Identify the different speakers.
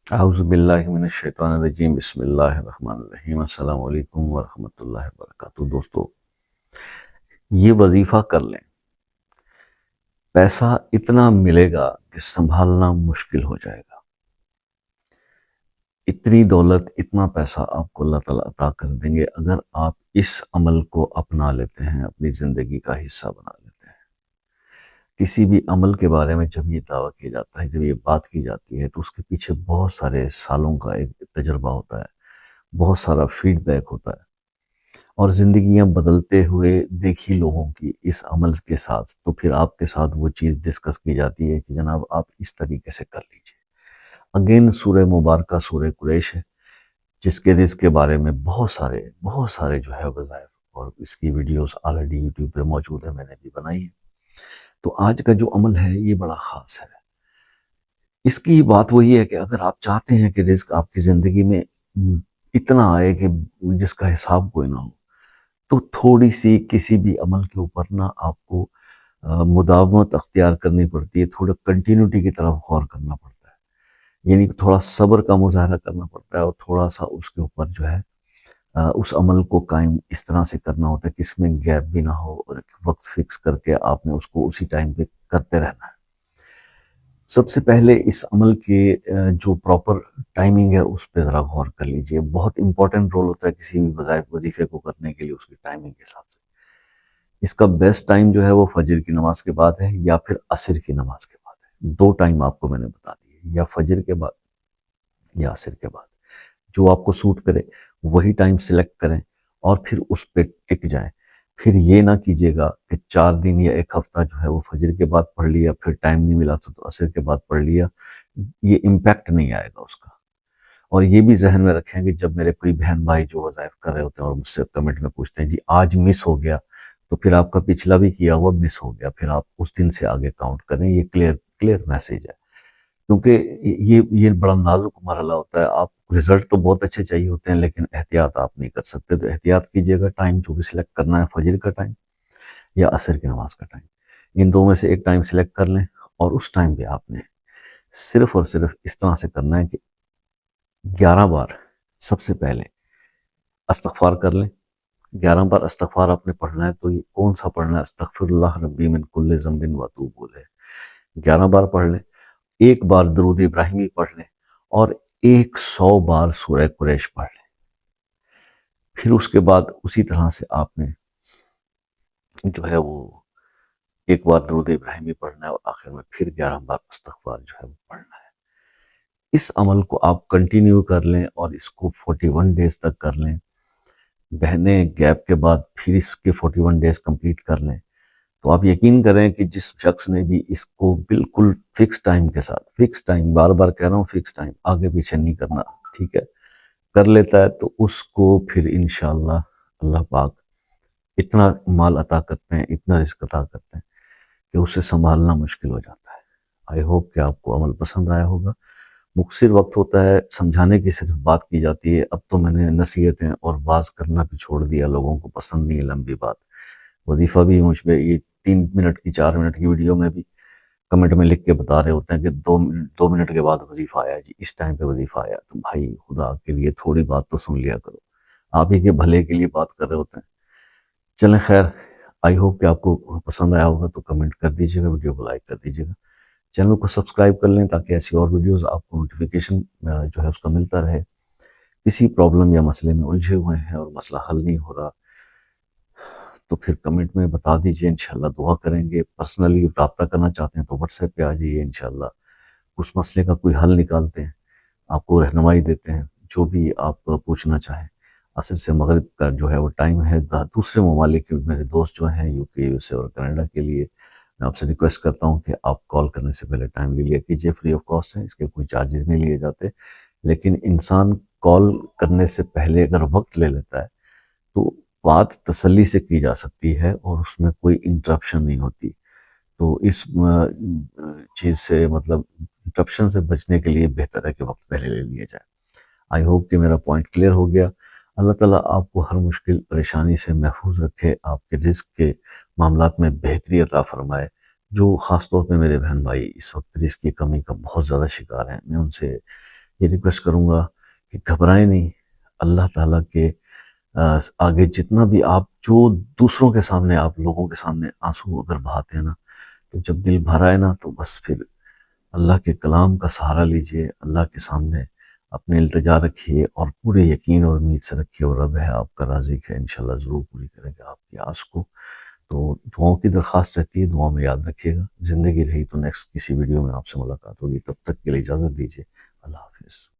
Speaker 1: اعوذ باللہ من الشیطان الرجیم بسم اللہ الرحمن الرحیم السلام علیکم ورحمۃ اللہ وبرکاتہ۔ دوستو، یہ وظیفہ کر لیں، پیسہ اتنا ملے گا کہ سنبھالنا مشکل ہو جائے گا۔ اتنی دولت، اتنا پیسہ آپ کو اللہ تعالیٰ عطا کر دیں گے اگر آپ اس عمل کو اپنا لیتے ہیں، اپنی زندگی کا حصہ بنا لیتے ہیں۔ کسی بھی عمل کے بارے میں جب یہ دعویٰ کیا جاتا ہے، جب یہ بات کی جاتی ہے، تو اس کے پیچھے بہت سارے سالوں کا ایک تجربہ ہوتا ہے، بہت سارا فیڈ بیک ہوتا ہے، اور زندگیاں بدلتے ہوئے دیکھی لوگوں کی اس عمل کے ساتھ، تو پھر آپ کے ساتھ وہ چیز ڈسکس کی جاتی ہے کہ جناب آپ اس طریقے سے کر لیجئے۔ اگین سورہ مبارکہ سورہ قریش ہے، جس کے رزق کے بارے میں بہت سارے جو ہے وظائف اور اس کی ویڈیوز آلریڈی یوٹیوب پہ موجود ہے، میں نے بھی بنائی ہے۔ تو آج کا جو عمل ہے یہ بڑا خاص ہے۔ اس کی بات وہی ہے کہ اگر آپ چاہتے ہیں کہ رزق آپ کی زندگی میں اتنا آئے کہ جس کا حساب کوئی نہ ہو، تو تھوڑی سی کسی بھی عمل کے اوپر نہ آپ کو مداومت اختیار کرنی پڑتی ہے، تھوڑا کنٹینیوٹی کی طرف غور کرنا پڑتا ہے، یعنی تھوڑا صبر کا مظاہرہ کرنا پڑتا ہے، اور تھوڑا سا اس کے اوپر جو ہے اس عمل کو قائم اس طرح سے کرنا ہوتا ہے کہ اس میں گیپ بھی نہ ہو، اور وقت فکس کر کے آپ نے اس کو اسی ٹائم پہ کرتے رہنا ہے۔ سب سے پہلے اس عمل کے جو پراپر ٹائمنگ ہے اس پہ ذرا غور کر لیجئے۔ بہت امپورٹنٹ رول ہوتا ہے کسی بھی وظیفے کو کرنے کے لیے اس کی ٹائمنگ کے حساب سے۔ اس کا بیسٹ ٹائم جو ہے وہ فجر کی نماز کے بعد ہے یا پھر عصر کی نماز کے بعد ہے۔ دو ٹائم آپ کو میں نے بتا دیے، یا فجر کے بعد یا عصر کے بعد، جو آپ کو سوٹ کرے وہی ٹائم سلیکٹ کریں اور پھر اس پہ ٹک جائیں۔ پھر یہ نہ کیجیے گا کہ 4 دن یا ایک ہفتہ جو ہے وہ فجر کے بعد پڑھ لیا، پھر ٹائم نہیں ملا تو عصر کے بعد پڑھ لیا، یہ امپیکٹ نہیں آئے گا اس کا۔ اور یہ بھی ذہن میں رکھیں کہ جب میرے کوئی بہن بھائی جو وظائف کر رہے ہوتے ہیں اور مجھ سے کمنٹ میں پوچھتے ہیں جی آج مس ہو گیا، تو پھر آپ کا پچھلا بھی کیا ہوا مس ہو گیا، پھر آپ اس دن سے آگے کاؤنٹ کریں۔ یہ کلیئر میسیج ہے، کیونکہ یہ بڑا نازک مرحلہ ہوتا ہے۔ آپ رزلٹ تو بہت اچھے چاہیے ہوتے ہیں، لیکن احتیاط آپ نہیں کر سکتے، تو احتیاط کیجیے گا۔ ٹائم جو بھی سلیکٹ کرنا ہے، فجر کا ٹائم یا عصر کی نماز کا ٹائم، ان دو میں سے ایک ٹائم سلیکٹ کر لیں، اور اس ٹائم پہ آپ نے صرف اور صرف اس طرح سے کرنا ہے کہ 11 بار سب سے پہلے استغفار کر لیں۔ 11 بار استغفار آپ نے پڑھنا ہے، تو یہ کون سا پڑھنا ہے؟ استغفر اللہ ربی من کل ذنب و اتوب الیہ، 11 بار پڑھ لیں۔ ایک بار درود ابراہیمی پڑھ لیں، اور 100 بار سورہ قریش پڑھ لیں۔ پھر اس کے بعد اسی طرح سے آپ نے جو ہے وہ ایک بار درود ابراہیمی پڑھنا ہے، اور آخر میں پھر 11 بار استغفار جو ہے وہ پڑھنا ہے۔ اس عمل کو آپ کنٹینیو کر لیں، اور اس کو 41 ڈیز تک کر لیں۔ بہنیں گیپ کے بعد پھر اس کے 41 ڈیز کمپلیٹ کر لیں، تو آپ یقین کریں کہ جس شخص نے بھی اس کو بالکل فکس ٹائم کے ساتھ، فکس ٹائم، بار بار کہہ رہا ہوں فکس ٹائم، آگے پیچھے نہیں کرنا، ٹھیک ہے، کر لیتا ہے، تو اس کو پھر انشاءاللہ اللہ پاک اتنا مال عطا کرتے ہیں، اتنا رزق عطا کرتے ہیں کہ اسے سنبھالنا مشکل ہو جاتا ہے۔ آئی ہوپ کہ آپ کو عمل پسند آیا ہوگا۔ مختصر وقت ہوتا ہے، سمجھانے کی صرف بات کی جاتی ہے۔ اب تو میں نے نصیحتیں اور باز کرنا بھی چھوڑ دیا، لوگوں کو پسند نہیں ہے لمبی بات۔ وظیفہ بھی مجھ پہ یہ 3 منٹ کی 4 منٹ کی ویڈیو میں بھی کمنٹ میں لکھ کے بتا رہے ہوتے ہیں کہ 2 منٹ کے بعد وظیفہ آیا جی، اس ٹائم پہ وظیفہ آیا، تو بھائی خدا کے لیے تھوڑی بات تو سن لیا کرو، آپ ہی کے بھلے کے لیے بات کر رہے ہوتے ہیں۔ چلیں خیر، آئی ہوپ کہ آپ کو پسند آیا ہوگا، تو کمنٹ کر دیجیے گا، ویڈیو کو لائک کر دیجیے گا، چینل کو سبسکرائب کر لیں تاکہ ایسی اور ویڈیوز آپ کو نوٹیفیکیشن جو ہے اس کا ملتا رہے۔ کسی پرابلم یا مسئلے میں الجھے ہوئے ہیں اور مسئلہ حل نہیں ہو رہا، تو پھر کمنٹ میں بتا دیجئے، انشاءاللہ دعا کریں گے۔ پرسنلی رابطہ کرنا چاہتے ہیں تو واٹس ایپ پہ آ جائیے، انشاءاللہ اس مسئلے کا کوئی حل نکالتے ہیں، آپ کو رہنمائی دیتے ہیں، جو بھی آپ پوچھنا چاہیں۔ عصر سے مغرب کا جو ہے وہ ٹائم ہے۔ دوسرے ممالک کے میرے دوست جو ہیں یو کے، یو ایس اے اور کینیڈا کے لیے، میں آپ سے ریکویسٹ کرتا ہوں کہ آپ کال کرنے سے پہلے ٹائم لے لیا کیجیے، فری آف کاسٹ ہے، اس کے کوئی چارجز نہیں لیے جاتے۔ لیکن انسان کال کرنے سے پہلے اگر وقت لے لیتا ہے تو بات تسلی سے کی جا سکتی ہے، اور اس میں کوئی انٹرپشن نہیں ہوتی۔ تو اس چیز سے مطلب انٹرپشن سے بچنے کے لیے بہتر ہے کہ وقت پہلے لے لیا جائے۔ آئی ہوپ کہ میرا پوائنٹ کلیئر ہو گیا۔ اللہ تعالیٰ آپ کو ہر مشکل پریشانی سے محفوظ رکھے، آپ کے رزق کے معاملات میں بہتری عطا فرمائے۔ جو خاص طور پہ میرے بہن بھائی اس وقت رزق کی کمی کا بہت زیادہ شکار ہیں، میں ان سے یہ ریکویسٹ کروں گا کہ گھبرائیں نہیں، اللہ تعالیٰ کے آگے جتنا بھی آپ جو دوسروں کے سامنے، آپ لوگوں کے سامنے آنسو اگر بہاتے ہیں نا، تو جب دل بھر آئے نا تو بس پھر اللہ کے کلام کا سہارا لیجئے، اللہ کے سامنے اپنے التجا رکھیے اور پورے یقین اور امید سے رکھیے، اور رب ہے آپ کا رازق ہے، انشاءاللہ ضرور پوری کرے گا آپ کی آس کو۔ تو دعاؤں کی درخواست رہتی ہے، دعاؤں میں یاد رکھیے گا۔ زندگی رہی تو نیکسٹ کسی ویڈیو میں آپ سے ملاقات ہوگی، تب تک کے لیے اجازت دیجیے، اللہ حافظ۔